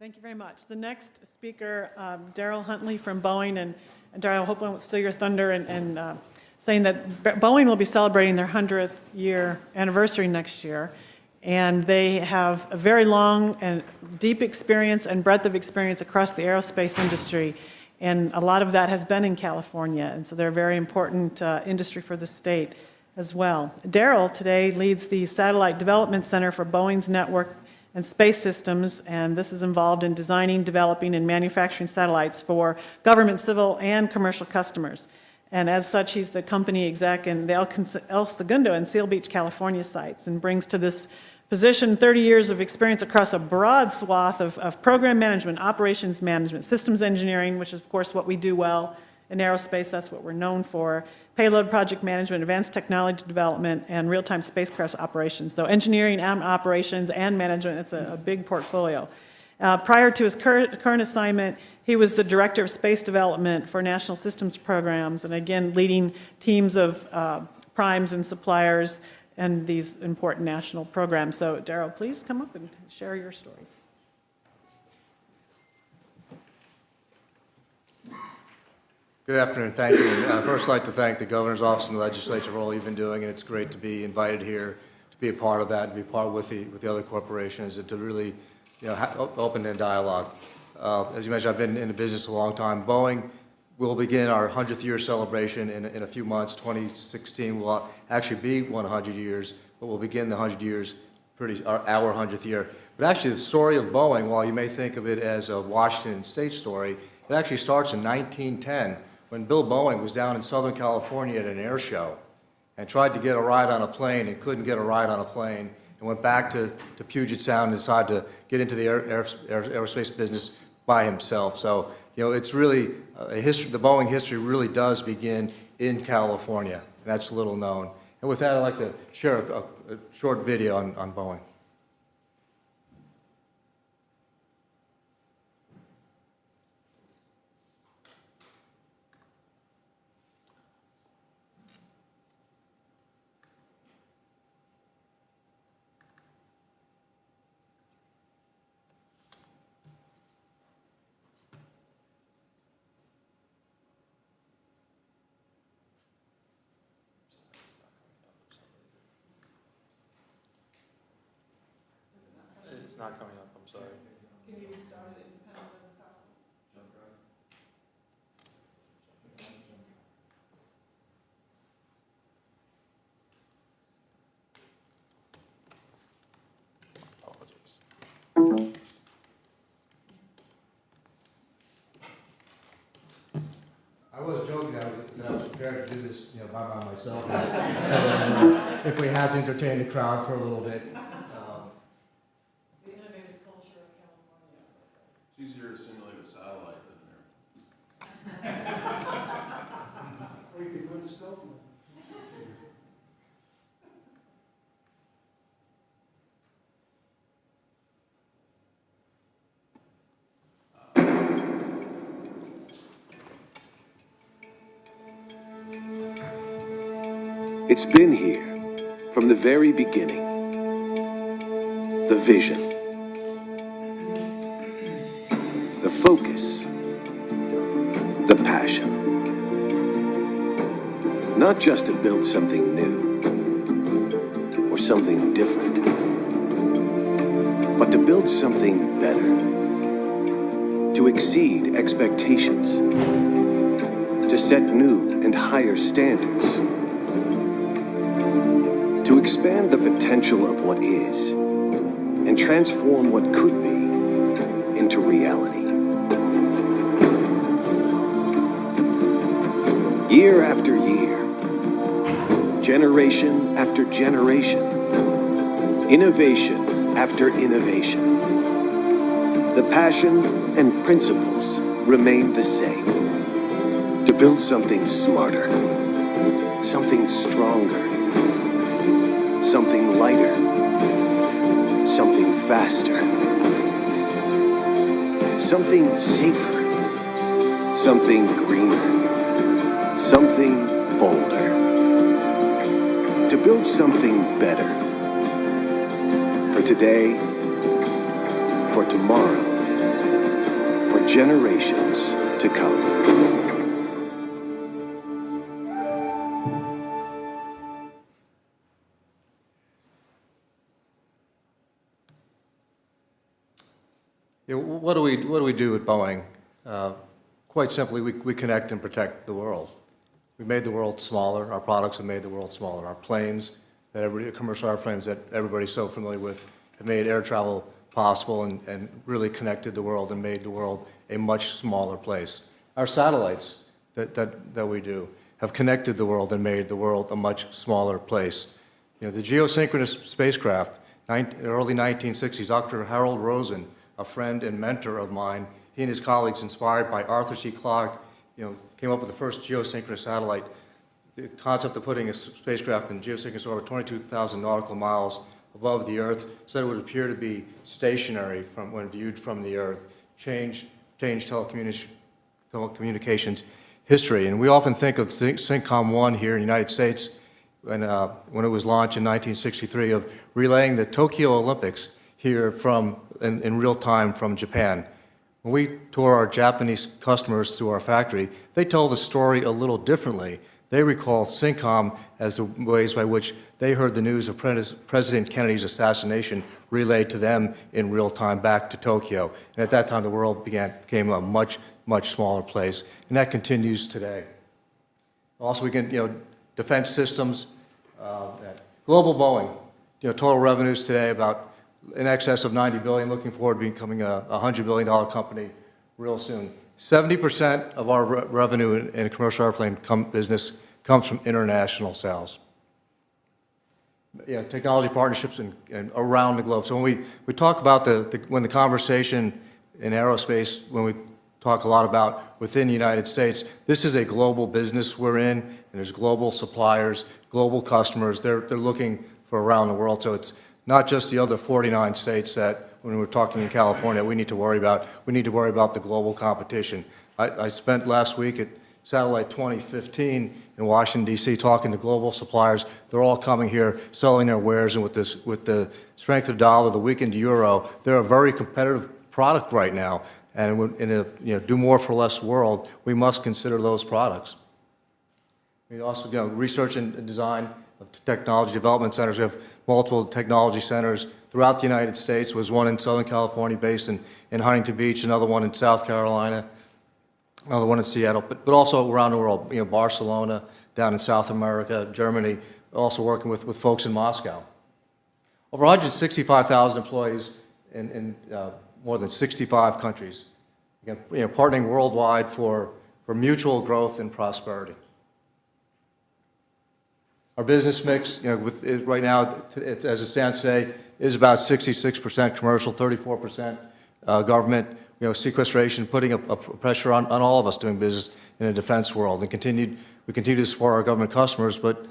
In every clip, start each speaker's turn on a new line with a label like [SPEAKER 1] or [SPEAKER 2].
[SPEAKER 1] Thank you very much. The next speaker, Darrell Huntley from Boeing, and Darrell, I hope I won't steal your thunder, and saying that Boeing will be celebrating their 100th year anniversary next year, and they have a very long and deep experience and breadth of experience across the aerospace industry, and a lot of that has been in California, and so they're a very important industry for the state as well. Darrell today leads the Satellite Development Center for Boeing's network and space systems, and this is involved in designing, developing, and manufacturing satellites for government, civil, and commercial customers. And as such, he's the company exec in the El Segundo and Seal Beach, California sites, and brings to this position 30 years of experience across a broad swath of program management, operations management, systems engineering, which is, of course, what we do well in aerospace. That's what we're known for. Payload project management, advanced technology development, and real-time spacecraft operations. So engineering and operations and management, it's a big portfolio. Prior to his current assignment, he was the Director of Space Development for National Systems Programs, and again, leading teams of primes and suppliers and these important national programs. So, Darrell, please come up and share your story.
[SPEAKER 2] Good afternoon. Thank you. And first, I'd like to thank the Governor's Office and the Legislature for all you've been doing, and it's great to be invited here to be a part of that, and be part with the other corporations, and to really, open a dialogue. As you mentioned, I've been in the business a long time. Boeing will begin our 100th year celebration in a few months. 2016 will actually be 100 years, but we'll begin the 100 years, our 100th year. But actually, the story of Boeing, while you may think of it as a Washington State story, it actually starts in 1910. When Bill Boeing was down in Southern California at an air show and tried to get a ride on a plane and couldn't get a ride on a plane, and went back to Puget Sound and decided to get into the aerospace business by himself. So, it's really a history. The Boeing history really does begin in California, and that's little known. And with that, I'd like to share a short video on Boeing.
[SPEAKER 3] It's not coming up, I'm sorry.
[SPEAKER 1] Can you restart it independently of the power?
[SPEAKER 3] Apologies.
[SPEAKER 2] I was joking that I was prepared to do this, by myself. If we had to entertain the crowd for a little bit.
[SPEAKER 1] The innovative culture of California.
[SPEAKER 4] It's easier to simulate a satellite than there.
[SPEAKER 5] Or you could put a scope in it.
[SPEAKER 6] It's been here from the very beginning. The vision, the focus, the passion. Not just to build something new or something different, but to build something better, to exceed expectations, to set new and higher standards, to expand the potential of what is and transform what could be into reality. Year after year, generation after generation, innovation after innovation, the passion and principles remain the same. To build something smarter, something stronger, something lighter, something faster, something safer, something greener, something bolder. To build something better. For today, for tomorrow, generations to come.
[SPEAKER 2] Yeah, what do we do at Boeing? Quite simply, we connect and protect the world. We made the world smaller. Our products have made the world smaller. Our planes, commercial airframes that everybody's so familiar with, have made air travel possible and really connected the world and made the world a much smaller place. Our satellites that we do have connected the world and made the world a much smaller place. You know, the geosynchronous spacecraft, early 1960s, Dr. Harold Rosen, a friend and mentor of mine, he and his colleagues, inspired by Arthur C. Clarke, came up with the first geosynchronous satellite. The concept of putting a spacecraft in geosynchronous orbit 22,000 nautical miles above the Earth so that it would appear to be stationary when viewed from the Earth, changed telecommunications history. And we often think of SYNCOM-1 here in the United States when it was launched in 1963 of relaying the Tokyo Olympics here in real time from Japan. When we tour our Japanese customers through our factory, they tell the story a little differently. They recall SYNCOM as the ways by which they heard the news of President Kennedy's assassination relayed to them in real time back to Tokyo. And at that time, the world became a much, much smaller place. And that continues today. Also, we can, defense systems, global Boeing, total revenues today about in excess of $90 billion, looking forward to becoming a $100 billion company real soon. 70% of our revenue in a commercial airplane business comes from international sales. Technology partnerships and around the globe. So when we talk about when the conversation in aerospace, when we talk a lot about within the United States, this is a global business we're in, and there's global suppliers, global customers. They're looking for around the world. So it's not just the other 49 states that, when we're talking in California, we need to worry about. We need to worry about the global competition. I spent last week at Satellite 2015 in Washington, D.C., talking to global suppliers. They're all coming here, selling their wares, and with the strength of the dollar, the weakened euro, they're a very competitive product right now. And in a do more for less world, we must consider those products. We also research and design of technology development centers. We have multiple technology centers throughout the United States. There's one in Southern California based in Huntington Beach, another one in South Carolina, another one in Seattle, but also around the world, Barcelona, down in South America, Germany, also working with folks in Moscow. Over 165,000 employees in more than 65 countries, partnering worldwide for mutual growth and prosperity. Our business mix, right now, as it stands today, is about 66% commercial, 34% government. Sequestration putting a pressure on all of us doing business in a defense world, and we continue to support our government customers, but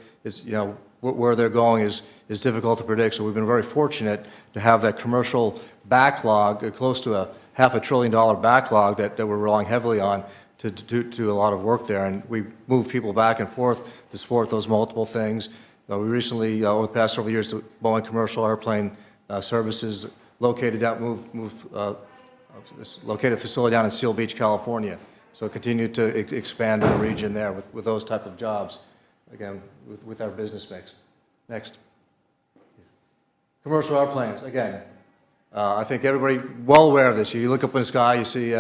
[SPEAKER 2] where they're going is difficult to predict. So we've been very fortunate to have that commercial backlog, close to a $500 billion backlog that we're relying heavily on to do a lot of work there, and we move people back and forth to support those multiple things. We recently, over the past several years, the Boeing Commercial Airplane Services located located a facility down in Seal Beach, California. So continue to expand in the region there with those type of jobs, again, with our business mix. Next. Commercial airplanes, again. I think everybody well aware of this. You look up in the sky, you see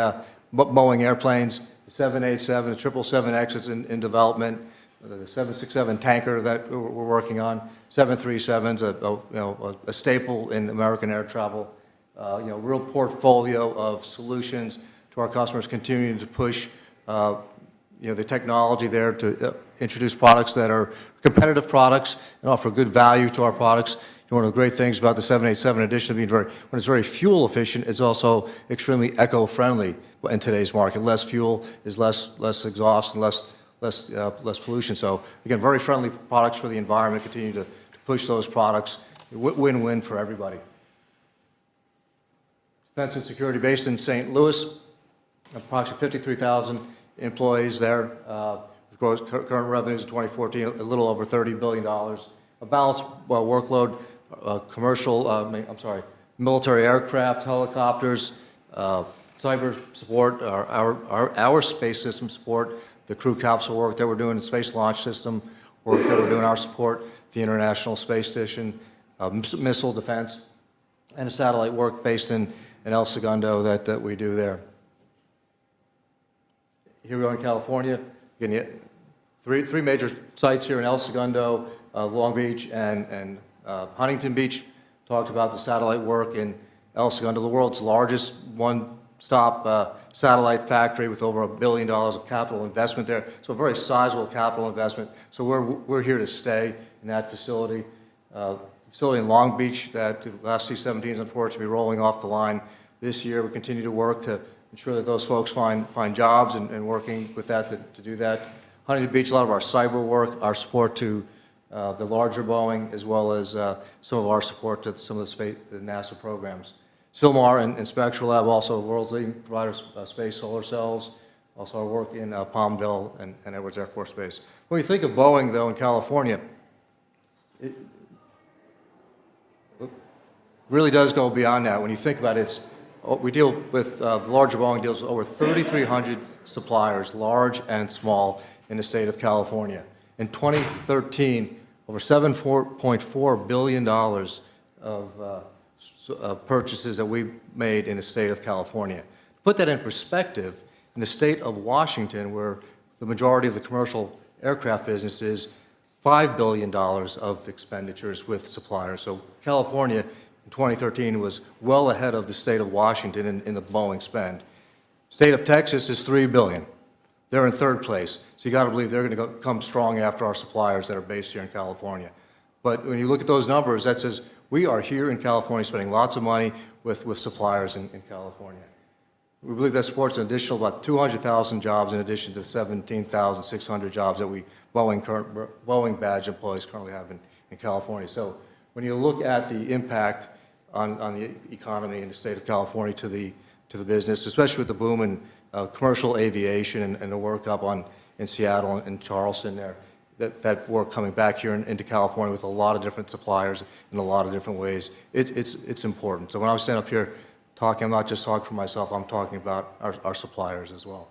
[SPEAKER 2] Boeing airplanes, the 787, the 777X is in development, the 767 tanker that we're working on, 737's a staple in American air travel. Real portfolio of solutions to our customers, continuing to push the technology there to introduce products that are competitive products and offer good value to our products. One of the great things about the 787, in addition to being when it's very fuel efficient, it's also extremely eco-friendly in today's market. Less fuel is less exhaust and less pollution. So again, very friendly products for the environment. Continue to push those products. Win-win for everybody. Benson Security, based in St. Louis, approximately 53,000 employees there. With current revenues in 2014, a little over $30 billion. A balanced workload, military aircraft, helicopters, cyber support, our space system support, the crew capsule work that we're doing, the space launch system work that we're doing, our support, the International Space Station, missile defense, and the satellite work based in El Segundo that we do there. Here we are in California. Again, three major sites here in El Segundo, Long Beach, and Huntington Beach. Talked about the satellite work in El Segundo, the world's largest one-stop satellite factory with over $1 billion of capital investment there. So a very sizable capital investment. So we're here to stay in that facility. Facility in Long Beach that the last C-17 is unfortunately rolling off the line this year. We continue to work to ensure that those folks find jobs and working with that to do that. Huntington Beach, a lot of our cyber work, our support to the larger Boeing, as well as some of our support to some of the NASA programs. Silmar and Spectral Lab, also world's leading providers of space solar cells, also our work in Palmville and Edwards Air Force Base. When you think of Boeing, though, in California, it really does go beyond that. When you think about it, we deal with, the larger Boeing deals with over 3,300 suppliers, large and small, in the state of California. In 2013, over $7.4 billion of purchases that we made in the state of California. To put that in perspective, in the state of Washington, where the majority of the commercial aircraft business is, $5 billion of expenditures with suppliers. So California in 2013 was well ahead of the state of Washington in the Boeing spend. State of Texas is $3 billion. They're in third place. So you got to believe they're going to come strong after our suppliers that are based here in California. But when you look at those numbers, that says we are here in California spending lots of money with suppliers in California. We believe that supports an additional about 200,000 jobs in addition to 17,600 jobs that Boeing badge employees currently have in California. So when you look at the impact on the economy in the state of California to the business, especially with the boom in commercial aviation and the work up in Seattle and Charleston there, that work coming back here into California with a lot of different suppliers in a lot of different ways, it's important. So when I was standing up here talking, I'm not just talking for myself, I'm talking about our suppliers as well.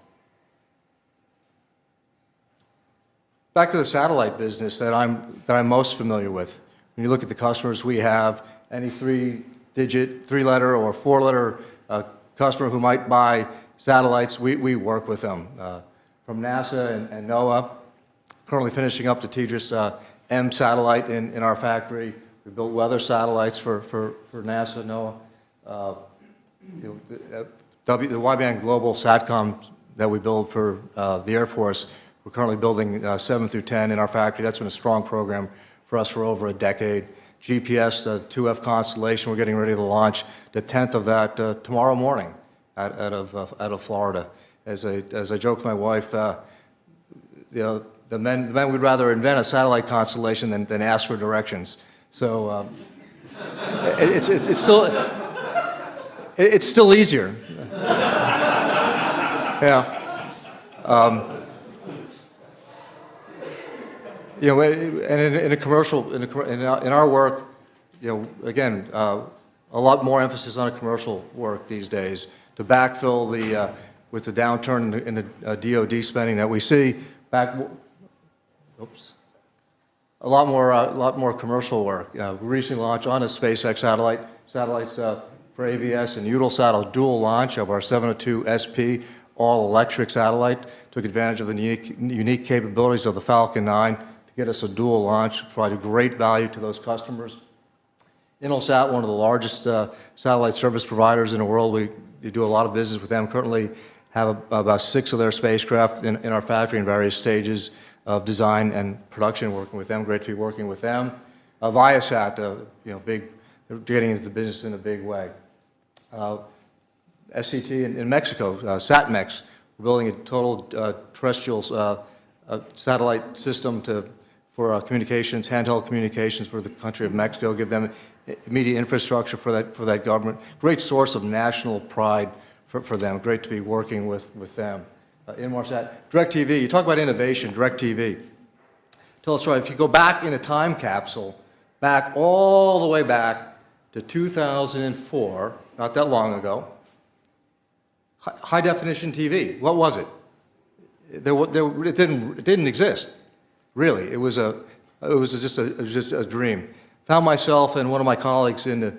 [SPEAKER 2] Back to the satellite business that I'm most familiar with. When you look at the customers we have, any three-letter or four-letter customer who might buy satellites, we work with them. From NASA and NOAA, currently finishing up the TDRS M satellite in our factory. We built weather satellites for NASA, NOAA. The wideband global SATCOM that we build for the Air Force, we're currently building 7 through 10 in our factory. That's been a strong program for us for over a decade. GPS, the 2F constellation, we're getting ready to launch the 10th of that tomorrow morning out of Florida. As I joke with my wife, the men would rather invent a satellite constellation than ask for directions. So it's still easier. Yeah. You know, and in our work, you know, again, a lot more emphasis on commercial work these days to backfill with the downturn in the DoD spending that we see. A lot more commercial work. We recently launched on a SpaceX satellites for AVS and Eutelsat, a dual launch of our 702 SP all-electric satellite. Took advantage of the unique capabilities of the Falcon 9 to get us a dual launch, provided great value to those customers. Intelsat, one of the largest satellite service providers in the world, we do a lot of business with them. Currently have about 6 of their spacecraft in our factory in various stages of design and production, working with them. Great to be working with them. Viasat, you know, they're getting into the business in a big way. SCT in Mexico, SatMex, we're building a total terrestrial satellite system for communications, handheld communications for the country of Mexico, give them immediate infrastructure for that government. Great source of national pride for them. Great to be working with them. Inmarsat, DirecTV, you talk about innovation, DirecTV. Tell us, right, if you go back in a time capsule, all the way back to 2004, not that long ago, High-definition TV, what was it? It didn't exist, really. It was just a dream. Found myself and one of my colleagues in the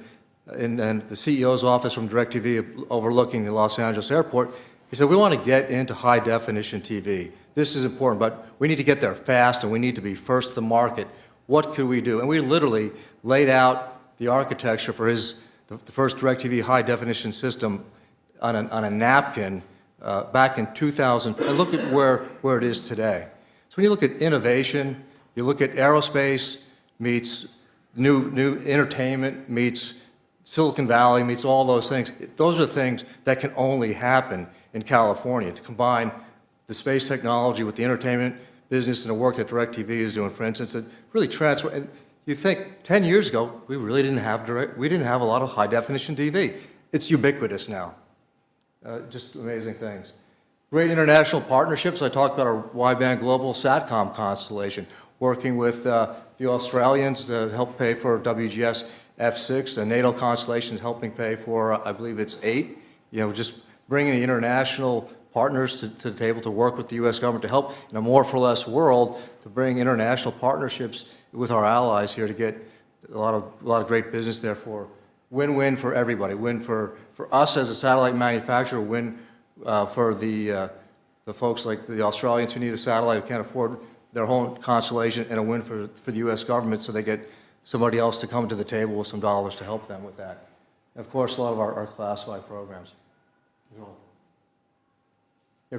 [SPEAKER 2] CEO's office from DirecTV overlooking the Los Angeles airport. He said, we want to get into high-definition TV. This is important, but we need to get there fast, and we need to be first to the market. What could we do? And we literally laid out the architecture for the first DirecTV high-definition system on a napkin back in 2000. And look at where it is today. So when you look at innovation, you look at aerospace meets new entertainment meets Silicon Valley meets all those things. Those are things that can only happen in California, to combine the space technology with the entertainment business and the work that DirecTV is doing, for instance, it really transfer. And you think 10 years ago, we really didn't have a lot of high-definition TV. It's ubiquitous now. Just amazing things. Great international partnerships. I talked about our wideband global SATCOM constellation, working with the Australians to help pay for WGS F6, the NATO constellation is helping pay for, I believe it's 8. You know, just bringing the international partners to the table to work with the U.S. government to help in a more for less world, to bring international partnerships with our allies here to get a lot of great business there for win-win for everybody. Win for us as a satellite manufacturer, win for the folks like the Australians who need a satellite who can't afford their own constellation, and a win for the U.S. government so they get somebody else to come to the table with some dollars to help them with that. And of course, a lot of our classified programs.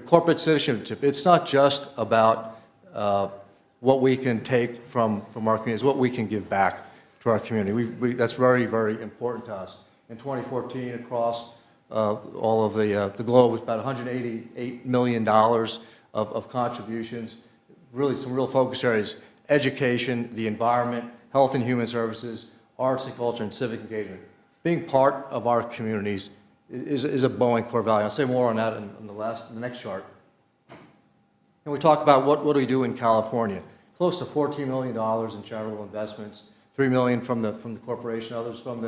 [SPEAKER 2] Corporate citizenship, it's not just about what we can take from our community, it's what we can give back to our community. That's very, very important to us. In 2014, across all of the globe, it's about $188 million of contributions. Really, some real focus areas: education, the environment, health and human services, arts and culture, and civic engagement. Being part of our communities is a Boeing core value. I'll say more on that in the next chart. And we talk about what do we do in California. Close to $14 million in charitable investments, $3 million from the corporation, others from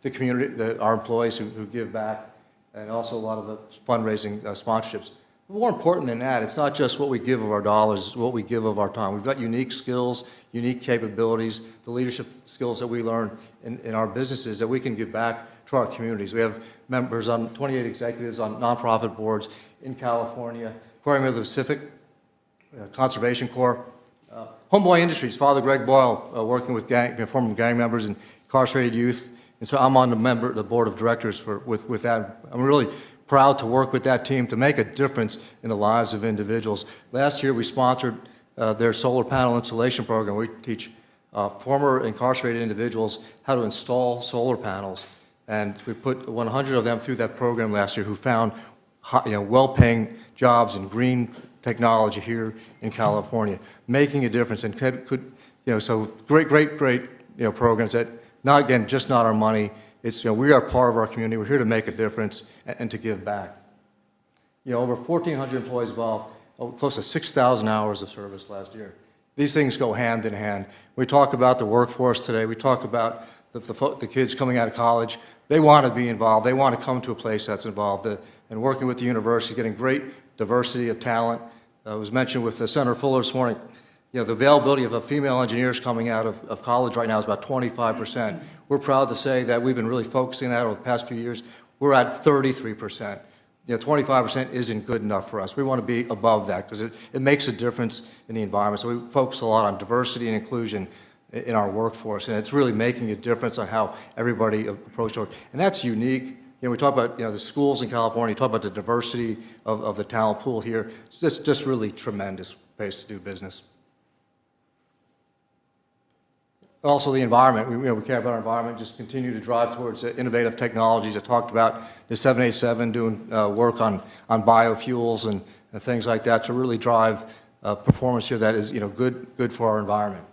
[SPEAKER 2] the community, our employees who give back, and also a lot of the fundraising sponsorships. More important than that, it's not just what we give of our dollars, it's what we give of our time. We've got unique skills, unique capabilities, the leadership skills that we learn in our businesses that we can give back to our communities. We have members on 28 executives on nonprofit boards in California, Aquarium of the Pacific, Conservation Corps, Homeboy Industries, Father Greg Boyle, working with former gang members and incarcerated youth. And so I'm on the board of directors with that. I'm really proud to work with that team to make a difference in the lives of individuals. Last year we sponsored their solar panel installation program. We teach former incarcerated individuals how to install solar panels. And we put 100 of them through that program last year who found well-paying jobs in green technology here in California, making a difference. And so great programs that just not our money. It's we are part of our community. We're here to make a difference and to give back. Over 1,400 employees involved, close to 6,000 hours of service last year. These things go hand in hand. We talk about the workforce today. We talk about the kids coming out of college. They want to be involved. They want to come to a place that's involved. And working with the university, getting great diversity of talent. It was mentioned with Senator Fuller this morning. The availability of female engineers coming out of college right now is about 25%. We're proud to say that we've been really focusing on that over the past few years. We're at 33%. 25% isn't good enough for us. We want to be above that because it makes a difference in the environment. So we focus a lot on diversity and inclusion in our workforce, and it's really making a difference on how everybody approaches work. And that's unique. We talk about the schools in California, talk about the diversity of the talent pool here. It's just really tremendous place to do business. Also the environment, we care about our environment, just continue to drive towards innovative technologies. I talked about the 787 doing work on biofuels and things like that to really drive performance here that is good for our environment.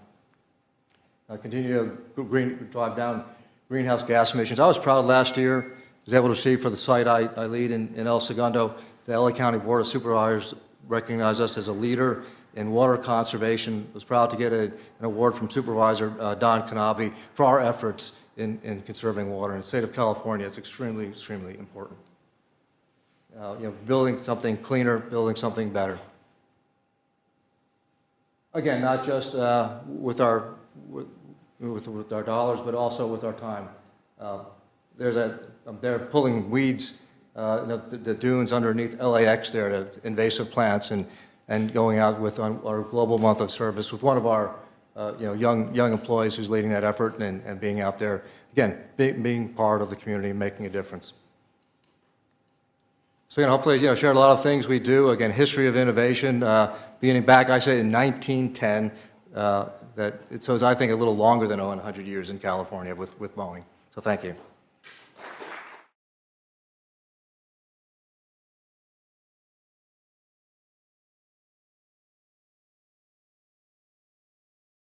[SPEAKER 2] Continue to drive down greenhouse gas emissions. I was proud last year, I was able to see for the site I lead in El Segundo, the LA County Board of Supervisors recognized us as a leader in water conservation. I was proud to get an award from Supervisor Don Kanabe for our efforts in conserving water. In the state of California, it's extremely, extremely important. building something cleaner, building something better. Again, not just with our dollars, but also with our time. They're pulling weeds, the dunes underneath LAX there, the invasive plants, and going out with our global month of service with one of our young employees who's leading that effort and being out there, again, being part of the community and making a difference. So hopefully, shared a lot of things we do. Again, history of innovation, beginning back, I say, in 1910. So it's, I think, a little longer than 100 years in California with Boeing. So thank you.